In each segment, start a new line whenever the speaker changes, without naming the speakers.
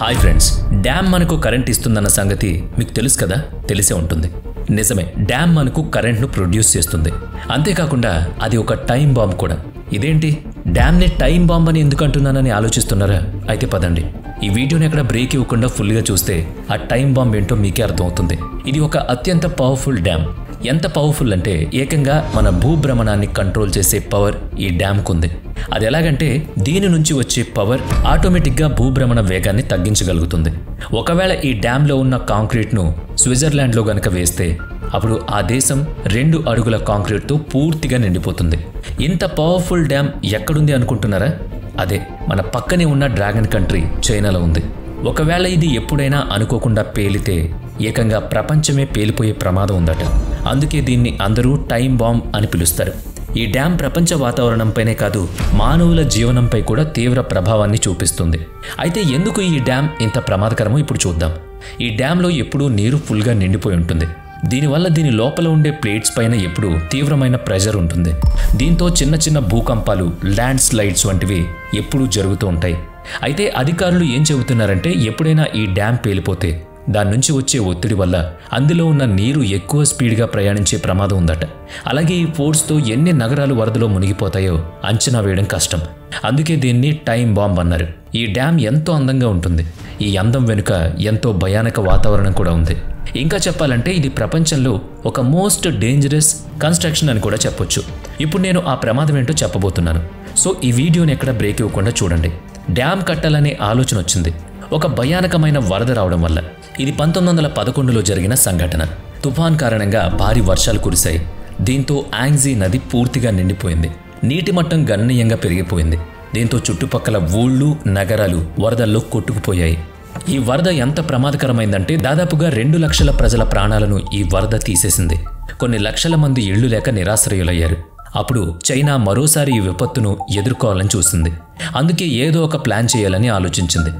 Hi friends, dam మనకు current ఇస్తుందన్న సంగతి మీకు తెలుసు కదా? తెలిసే ఉంటుంది. నిజమే, డ్యామ్ మనకు కరెంట్ను ప్రొడ్యూస్ చేస్తుంది. అంతేకాకుండా అది ఒక టైం బాంబ్ కూడా. ఇదేంటి, డ్యామ్ని టైం బాంబ్ అని ఎందుకు అంటున్నానని ఆలోచిస్తున్నారా? అయితే పదండి, ఈ వీడియోని ఎక్కడ బ్రేక్ ఇవ్వకుండా ఫుల్గా చూస్తే ఆ టైం బాంబ్ ఏంటో మీకే అర్థమవుతుంది. ఇది ఒక అత్యంత పవర్ఫుల్ డ్యామ్. ఎంత పవర్ఫుల్ అంటే ఏకంగా మన భూభ్రమణాన్ని కంట్రోల్ చేసే పవర్ ఈ డ్యామ్కు ఉంది. అది ఎలాగంటే దీని నుంచి వచ్చే పవర్ ఆటోమేటిక్గా భూభ్రమణ వేగాన్ని తగ్గించగలుగుతుంది. ఒకవేళ ఈ డ్యామ్లో ఉన్న కాంక్రీట్ను స్విట్జర్లాండ్లో గనక వేస్తే అప్పుడు ఆ దేశం 2 అడుగుల కాంక్రీట్తో పూర్తిగా నిండిపోతుంది. ఇంత పవర్ఫుల్ డ్యామ్ ఎక్కడుంది అనుకుంటున్నారా? అదే మన పక్కనే ఉన్న డ్రాగన్ కంట్రీ చైనాలో ఉంది. ఒకవేళ ఇది ఎప్పుడైనా అనుకోకుండా పేలితే ఏకంగా ప్రపంచమే పేలిపోయే ప్రమాదం ఉందట. అందుకే దీన్ని అందరూ టైం బాంబ్ అని పిలుస్తారు. ఈ డ్యామ్ ప్రపంచ వాతావరణంపైనే కాదు, మానవుల జీవనంపై కూడా తీవ్ర ప్రభావాన్ని చూపిస్తుంది. అయితే ఎందుకు ఈ డ్యామ్ ఇంత ప్రమాదకరమో ఇప్పుడు చూద్దాం. ఈ డ్యామ్లో ఎప్పుడూ నీరు ఫుల్గా నిండిపోయి ఉంటుంది. దీనివల్ల దీని లోపల ఉండే ప్లేట్స్ పైన ఎప్పుడూ తీవ్రమైన ప్రెషర్ ఉంటుంది. దీంతో చిన్న చిన్న భూకంపాలు, ల్యాండ్ స్లైడ్స్ వంటివి ఎప్పుడూ జరుగుతూ ఉంటాయి. అయితే అధికారులు ఏం చెబుతున్నారంటే ఎప్పుడైనా ఈ డ్యామ్ పేలిపోతే దాని నుంచి వచ్చే ఒత్తిడి వల్ల అందులో ఉన్న నీరు ఎక్కువ స్పీడ్గా ప్రయాణించే ప్రమాదం ఉందట. అలాగే ఈ ఫోర్స్తో ఎన్ని నగరాలు వరదలో మునిగిపోతాయో అంచనా వేయడం కష్టం. అందుకే దీన్ని టైం బాంబ్ అన్నారు. ఈ డ్యామ్ ఎంతో అందంగా ఉంటుంది. ఈ అందం వెనుక ఎంతో భయానక వాతావరణం కూడా ఉంది. ఇంకా చెప్పాలంటే ఇది ప్రపంచంలో ఒక మోస్ట్ డేంజరస్ కన్స్ట్రక్షన్ అని కూడా చెప్పొచ్చు. ఇప్పుడు నేను ఆ ప్రమాదం ఏంటో చెప్పబోతున్నాను. సో ఈ వీడియోని ఎక్కడ బ్రేక్ ఇవ్వకుండా చూడండి. డ్యామ్ కట్టాలనే ఆలోచన వచ్చింది ఒక భయానకమైన వరద రావడం వల్ల. ఇది 1911లో జరిగిన సంఘటన. తుఫాన్ కారణంగా భారీ వర్షాలు కురిశాయి. దీంతో యాంగ్జీ నది పూర్తిగా నిండిపోయింది. నీటి మట్టం గణనీయంగా పెరిగిపోయింది. దీంతో చుట్టుపక్కల ఊళ్ళు, నగరాలు వరదల్లో కొట్టుకుపోయాయి. ఈ వరద ఎంత ప్రమాదకరమైందంటే దాదాపుగా 2 లక్షల ప్రజల ప్రాణాలను ఈ వరద తీసేసింది. కొన్ని లక్షల మంది ఇళ్లు లేక నిరాశ్రయులయ్యారు. అప్పుడు చైనా మరోసారి ఈ విపత్తును ఎదుర్కోవాలని చూసింది. అందుకే ఏదో ఒక ప్లాన్ చేయాలని ఆలోచించింది.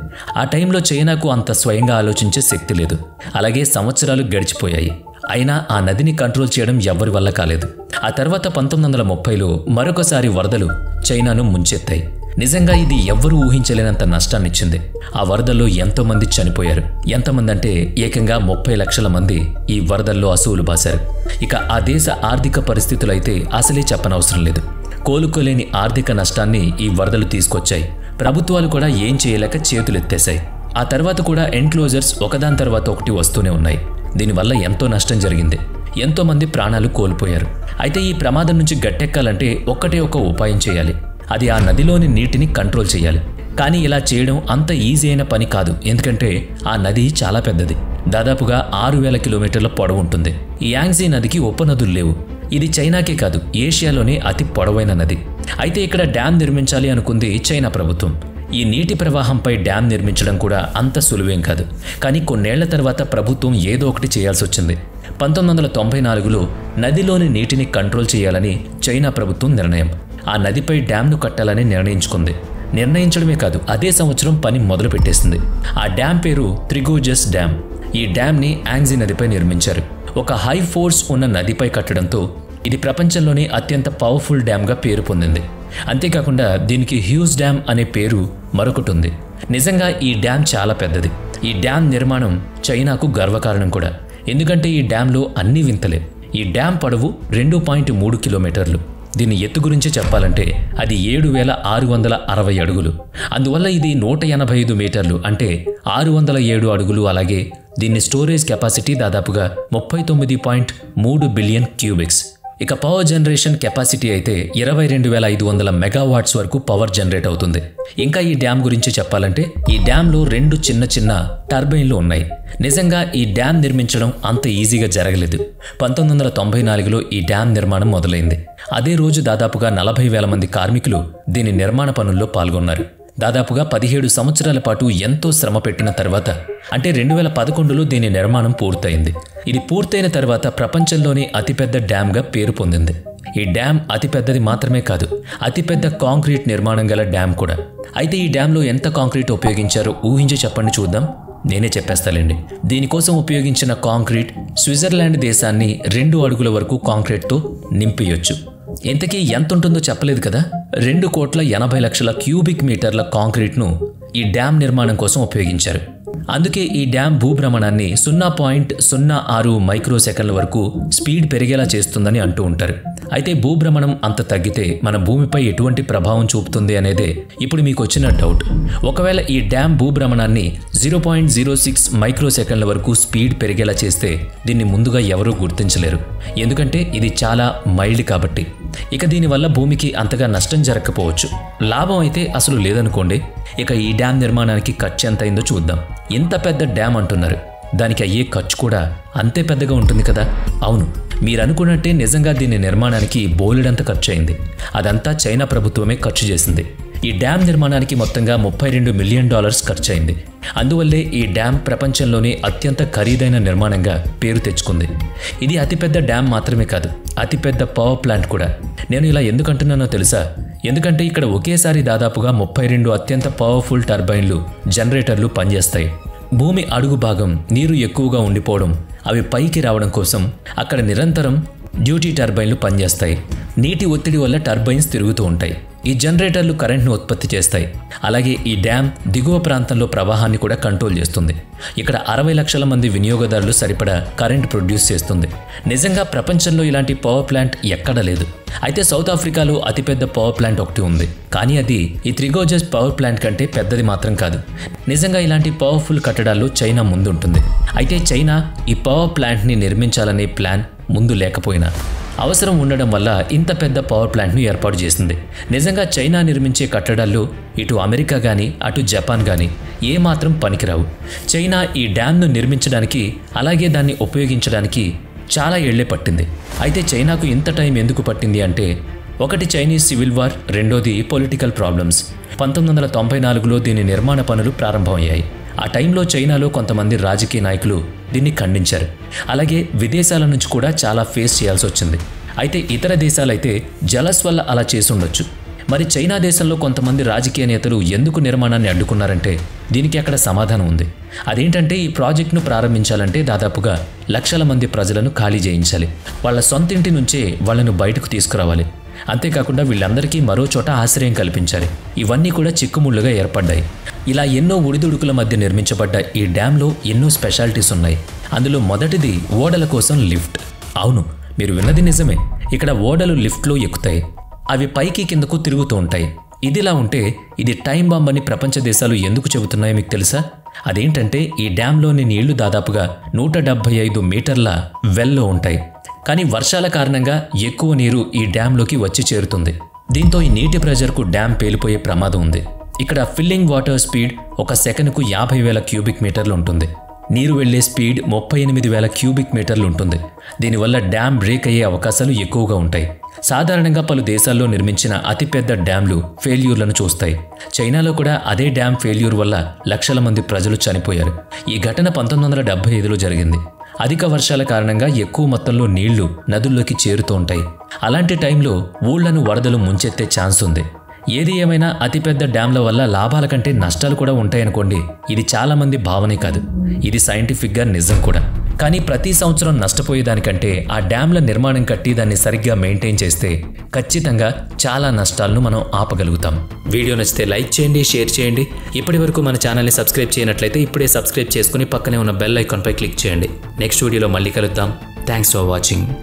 ఆ టైంలో చైనాకు అంత స్వయంగా ఆలోచించే శక్తి లేదు. అలాగే సంవత్సరాలు గడిచిపోయాయి. అయినా ఆ నదిని కంట్రోల్ చేయడం ఎవ్వరి వల్ల కాలేదు. ఆ తర్వాత 1930లో మరొకసారి వరదలు చైనాను ముంచెత్తాయి. నిజంగా ఇది ఎవ్వరూ ఊహించలేనంత నష్టాన్నిచ్చింది. ఆ వరదల్లో ఎంతోమంది చనిపోయారు. ఎంతమంది అంటే ఏకంగా 30 లక్షల మంది ఈ వరదల్లో అసువులు బాశారు. ఇక ఆ దేశ ఆర్థిక పరిస్థితులైతే అసలే చెప్పనవసరం లేదు. కోలుకోలేని ఆర్థిక నష్టాన్ని ఈ వరదలు తీసుకొచ్చాయి. ప్రభుత్వాలు కూడా ఏం చేయలేక చేతులెత్తేశాయి. ఆ తర్వాత కూడా ఎన్క్లోజర్స్ ఒకదాని తర్వాత ఒకటి వస్తూనే ఉన్నాయి. దీనివల్ల ఎంతో నష్టం జరిగింది. ఎంతోమంది ప్రాణాలు కోల్పోయారు. అయితే ఈ ప్రమాదం నుంచి గట్టెక్కాలంటే ఒక్కటే ఒక ఉపాయం చేయాలి. అది ఆ నదిలోని నీటిని కంట్రోల్ చేయాలి. కానీ ఇలా చేయడం అంత ఈజీ అయిన పని కాదు. ఎందుకంటే ఆ నది చాలా పెద్దది. దాదాపుగా 6000 కిలోమీటర్ల పొడవు ఉంటుంది. ఈ యాంగ్జీ నదికి ఉపనదులు లేవు. ఇది చైనాకే కాదు, ఏషియాలోనే అతి పొడవైన నది. అయితే ఇక్కడ డ్యామ్ నిర్మించాలి అనుకుంది చైనా ప్రభుత్వం. ఈ నీటి ప్రవాహంపై డ్యామ్ నిర్మించడం కూడా అంత సులువేం కాదు. కానీ కొన్నేళ్ల తర్వాత ప్రభుత్వం ఏదో ఒకటి చేయాల్సి వచ్చింది. 1994లో నదిలోని నీటిని కంట్రోల్ చేయాలని చైనా ప్రభుత్వం నిర్ణయం. ఆ నదిపై డ్యామ్ను కట్టాలని నిర్ణయించడమే కాదు, అదే సంవత్సరం పని మొదలుపెట్టేసింది. ఆ డ్యామ్ పేరు త్రిగోజస్ డ్యామ్. ఈ డ్యామ్ని యాంగ్జీ నదిపై నిర్మించారు. ఒక హై ఫోర్స్ ఉన్న నదిపై కట్టడంతో ఇది ప్రపంచంలోనే అత్యంత పవర్ఫుల్ డ్యామ్గా పేరు పొందింది. అంతేకాకుండా దీనికి హ్యూజ్ డ్యామ్ అనే పేరు మరొకటి ఉంది. నిజంగా ఈ డ్యామ్ చాలా పెద్దది. ఈ డ్యామ్ నిర్మాణం చైనాకు గర్వకారణం కూడా. ఎందుకంటే ఈ డ్యామ్లో అన్ని వింతలే. ఈ డ్యామ్ పొడవు 2.3 కిలోమీటర్లు. దీని ఎత్తు గురించి చెప్పాలంటే అది 7660 అడుగులు. అందువల్ల ఇది 185 మీటర్లు అంటే 607 అడుగులు. అలాగే దీని స్టోరేజ్ కెపాసిటీ దాదాపుగా 39.3 బిలియన్ క్యూబిక్స్. ఇక పవర్ జనరేషన్ కెపాసిటీ అయితే 22,500 మెగావాట్స్ వరకు పవర్ జనరేట్ అవుతుంది. ఇంకా ఈ డ్యామ్ గురించి చెప్పాలంటే ఈ డ్యామ్లో 2 చిన్న టర్బైన్లు ఉన్నాయి. నిజంగా ఈ డ్యామ్ నిర్మించడం అంత ఈజీగా జరగలేదు. 1994లో ఈ డ్యామ్ నిర్మాణం మొదలైంది. అదే రోజు దాదాపుగా 40,000 మంది కార్మికులు దీని నిర్మాణ పనుల్లో పాల్గొన్నారు. దాదాపుగా 17 సంవత్సరాల పాటు ఎంతో శ్రమ పెట్టిన తర్వాత అంటే 2011లో దీని నిర్మాణం పూర్తయింది. ఇది పూర్తయిన తర్వాత ప్రపంచంలోనే అతిపెద్ద డ్యామ్గా పేరు పొందింది. ఈ డ్యామ్ అతిపెద్దది మాత్రమే కాదు, అతిపెద్ద కాంక్రీట్ నిర్మాణం గల డ్యామ్ కూడా. అయితే ఈ డ్యామ్లో ఎంత కాంక్రీట్ ఉపయోగించారో ఊహించి చెప్పండి చూద్దాం. నేనే చెప్పేస్తాలేండి. దీనికోసం ఉపయోగించిన కాంక్రీట్ స్విట్జర్లాండ్ దేశాన్ని 2 అడుగుల వరకు కాంక్రీట్తో నింపేయొచ్చు. ఇంతకీ ఎంత ఉంటుందో చెప్పలేదు కదా. 2,80,00,000 క్యూబిక్ మీటర్ల కాంక్రీట్ను ఈ డ్యామ్ నిర్మాణం కోసం ఉపయోగించారు. అందుకే ఈ డ్యామ్ భూభ్రమణాన్ని 0.06 మైక్రో సెకండ్ల వరకు స్పీడ్ పెరిగేలా చేస్తుందని అంటూ ఉంటారు. అయితే భూభ్రమణం అంత తగ్గితే మన భూమిపై ఎటువంటి ప్రభావం చూపుతుంది అనేదే ఇప్పుడు మీకు వచ్చిన డౌట్. ఒకవేళ ఈ డ్యామ్ భూభ్రమణాన్ని 0.06 మైక్రో సెకండ్ల వరకు స్పీడ్ పెరిగేలా చేస్తే దీన్ని ముందుగా ఎవరూ గుర్తించలేరు. ఎందుకంటే ఇది చాలా మైల్డ్ కాబట్టి. ఇక దీనివల్ల భూమికి అంతగా నష్టం జరగకపోవచ్చు, లాభం అయితే అసలు లేదనుకోండి. ఇక ఈ డ్యామ్ నిర్మాణానికి ఖర్చు ఎంత అయిందో చూద్దాం. ఇంత పెద్ద డ్యామ్ అంటున్నారు, దానికి అయ్యే ఖర్చు కూడా అంతే పెద్దగా ఉంటుంది కదా? అవును, మీరు అనుకున్నట్టే నిజంగా దీని నిర్మాణానికి బోలెడంత ఖర్చు అయింది. అదంతా చైనా ప్రభుత్వమే ఖర్చు చేసింది. ఈ డ్యామ్ నిర్మాణానికి మొత్తంగా $32 మిలియన్ ఖర్చు అయింది. అందువల్లే ఈ డ్యామ్ ప్రపంచంలోనే అత్యంత ఖరీదైన నిర్మాణంగా పేరు తెచ్చుకుంది. ఇది అతిపెద్ద డ్యామ్ మాత్రమే కాదు, అతిపెద్ద పవర్ ప్లాంట్ కూడా. నేను ఇలా ఎందుకు అంటున్నానో తెలుసా? ఎందుకంటే ఇక్కడ ఒకేసారి దాదాపుగా 32 అత్యంత పవర్ఫుల్ టర్బైన్లు, జనరేటర్లు పనిచేస్తాయి. భూమి అడుగు భాగం నీరు ఎక్కువగా ఉండిపోవడం, అవి పైకి రావడం కోసం అక్కడ నిరంతరం డ్యూటీ టర్బైన్లు పనిచేస్తాయి. నీటి ఒత్తిడి వల్ల టర్బైన్స్ తిరుగుతూ ఉంటాయి. ఈ జనరేటర్లు కరెంట్ను ఉత్పత్తి చేస్తాయి. అలాగే ఈ డ్యామ్ దిగువ ప్రాంతంలో ప్రవాహాన్ని కూడా కంట్రోల్ చేస్తుంది. ఇక్కడ 60 లక్షల మంది వినియోగదారులు సరిపడా కరెంట్ ప్రొడ్యూస్ చేస్తుంది. నిజంగా ప్రపంచంలో ఇలాంటి పవర్ ప్లాంట్ ఎక్కడా లేదు. అయితే సౌత్ ఆఫ్రికాలో అతిపెద్ద పవర్ ప్లాంట్ ఒకటి ఉంది, కానీ అది ఈ 3 గేజెస్ పవర్ ప్లాంట్ కంటే పెద్దది మాత్రం కాదు. నిజంగా ఇలాంటి పవర్ఫుల్ కట్టడాల్లో చైనా ముందుంటుంది. అయితే చైనా ఈ పవర్ ప్లాంట్ని నిర్మించాలనే ప్లాన్ ముందు లేకపోయినా అవసరం ఉండడం వల్ల ఇంత పెద్ద పవర్ ప్లాంట్ను ఏర్పాటు చేసింది. నిజంగా చైనా నిర్మించే కట్టడాల్లో ఇటు అమెరికా కానీ అటు జపాన్ కానీ ఏమాత్రం పనికిరావు. చైనా ఈ డ్యామ్ను నిర్మించడానికి, అలాగే దాన్ని ఉపయోగించడానికి చాలా ఏళ్లే పట్టింది. అయితే చైనాకు ఇంత టైం ఎందుకు పట్టింది అంటే, ఒకటి చైనీస్ సివిల్ వార్, రెండోది పొలిటికల్ ప్రాబ్లమ్స్. 1994లో దీని నిర్మాణ పనులు ప్రారంభమయ్యాయి. ఆ టైంలో చైనాలో కొంతమంది రాజకీయ నాయకులు దీన్ని ఖండించారు. అలాగే విదేశాల నుంచి కూడా చాలా ఫేస్ చేయాల్సి వచ్చింది. అయితే ఇతర దేశాలైతే జలస్ వల్ల అలా చేసి ఉండొచ్చు. మరి చైనా దేశంలో కొంతమంది రాజకీయ నేతలు ఎందుకు నిర్మాణాన్ని అడ్డుకున్నారంటే దీనికి అక్కడ సమాధానం ఉంది. అదేంటంటే ఈ ప్రాజెక్టును ప్రారంభించాలంటే దాదాపుగా లక్షల మంది ప్రజలను ఖాళీ చేయించాలి. వాళ్ళ సొంతింటి నుంచే వాళ్లను బయటకు తీసుకురావాలి. అంతేకాకుండా వీళ్ళందరికీ మరో చోట ఆశ్రయం కల్పించాలి. ఇవన్నీ కూడా చిక్కుముళ్లుగా ఏర్పడ్డాయి. ఇలా ఎన్నో ఉడిదుడుకుల మధ్య నిర్మించబడ్డ ఈ డ్యాంలో ఎన్నో స్పెషాలిటీస్ ఉన్నాయి. అందులో మొదటిది ఓడల కోసం లిఫ్ట్. అవును, మీరు విన్నది నిజమే. ఇక్కడ ఓడలు లిఫ్ట్లో ఎక్కుతాయి. అవి పైకి కిందకు తిరుగుతూ ఉంటాయి. ఇదిలా ఉంటే ఇది టైం బాంబ్ అని ప్రపంచ దేశాలు ఎందుకు చెబుతున్నాయో మీకు తెలుసా? అదేంటంటే ఈ డ్యాంలోని నీళ్లు దాదాపుగా 175 మీటర్ల వెల్లో ఉంటాయి. కానీ వర్షాల కారణంగా ఎక్కువ నీరు ఈ డ్యాంలోకి వచ్చి చేరుతుంది. దీంతో ఈ నీటి ప్రెషర్కు డ్యామ్ పేలిపోయే ప్రమాదం ఉంది. ఇక్కడ ఫిల్లింగ్ వాటర్ స్పీడ్ ఒక సెకనుకు 50,000 క్యూబిక్ మీటర్లు ఉంటుంది. నీరు వెళ్లే స్పీడ్ 38,000 క్యూబిక్ మీటర్లు ఉంటుంది. దీనివల్ల డ్యామ్ బ్రేక్ అయ్యే అవకాశాలు ఎక్కువగా ఉంటాయి. సాధారణంగా పలు దేశాల్లో నిర్మించిన అతిపెద్ద డ్యాంలు ఫెయిల్యూర్లను చూస్తాయి. చైనాలో కూడా అదే డ్యామ్ ఫెయిల్యూర్ వల్ల లక్షల మంది ప్రజలు చనిపోయారు. ఈ ఘటన 1975లో జరిగింది. అధిక వర్షాల కారణంగా ఎక్కువ మొత్తంలో నీళ్లు నదుల్లోకి చేరుతూ ఉంటాయి. అలాంటి టైంలో ఊళ్లను వరదలు ముంచెత్తే ఛాన్స్ ఉంది. ఏది ఏమైనా అతిపెద్ద డ్యాంల వల్ల లాభాల కంటే నష్టాలు కూడా ఉంటాయనుకోండి. ఇది చాలామంది భావనే కాదు, ఇది సైంటిఫిక్గా నిజం కూడా. కానీ ప్రతి సంవత్సరం నష్టపోయేదానికంటే ఆ డ్యాంల నిర్మాణం కట్టి దాన్ని సరిగ్గా మెయింటైన్ చేస్తే ఖచ్చితంగా చాలా నష్టాలను మనం ఆపగలుగుతాం. వీడియో నచ్చితే లైక్ చేయండి, షేర్ చేయండి. ఇప్పటి వరకు మన ఛానల్ని సబ్స్క్రైబ్ చేయనట్లయితే ఇప్పుడే సబ్స్క్రైబ్ చేసుకుని పక్కనే ఉన్న బెల్ ఐకాన్పై క్లిక్ చేయండి. నెక్స్ట్ వీడియోలో మళ్ళీ కలుద్దాం. Thanks for watching.